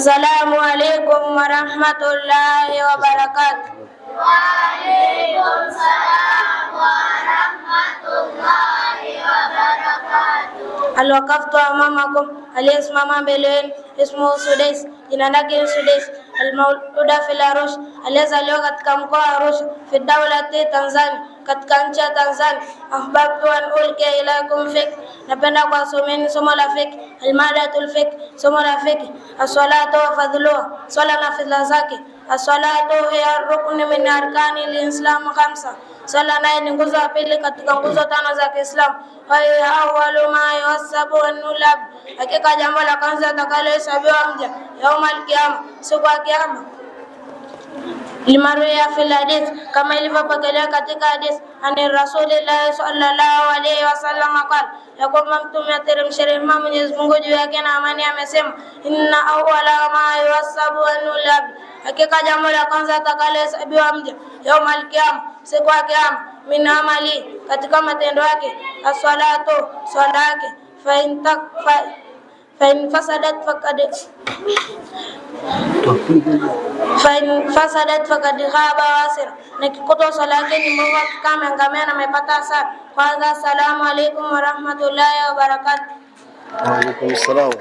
Assalamu alaikum warahmatullahi wabarakatuh. Wa alaikum salam warahmatullahi wabarakatuh. Alwaqaftu amamakum, aliyesimama mbele yenu ismuhu Sudais, jina lake Sudais, almauluda fil Arusha, aliyezaliwa katika mkoa wa Arusha, fi dawlati Tanzania, katika nchi ya Tanzania. Ahbabtu an ulqiya ilaykum fiqh, napenda kuwasomeni somo la fiqh. Almadatul fiqh, somo la fiqh. As-salatu wa fadluha, swala na fadhila zake. As-salatu hiya rukni min arkani al-islam khamsa, swala naye ni nguzo ya pili katika nguzo tano za Kiislamu. Wa hiya awwalu ma yuhassabu an-nulab, hakika jambo la kwanza atakalohesabiwa mja yaumal qiyama, siku ya kiyama. Limaruya fil hadith, kama ilivyopokelewa katika hadith ani Rasulillah sallallahu alayhi wasallam qala, ya kwamba mtume ateremsha rehema Mwenyezi Mungu juu yake na amani amesema, inna awwala ma yuhassabu an-nulab, hakika jambo la kwanza atakalohesabiwa mja yaumal qiyama, siku ya kiyama, min amali, katika matendo yake, as-salatu, swala yake, فإن fasadat faqad khaba wasir, na kikoto swala yake ni mbovu kama angamia na amepata hasara. Kwanza, assalamu alaikum warahmatullahi wabarakatuh. Wa alaikum salam.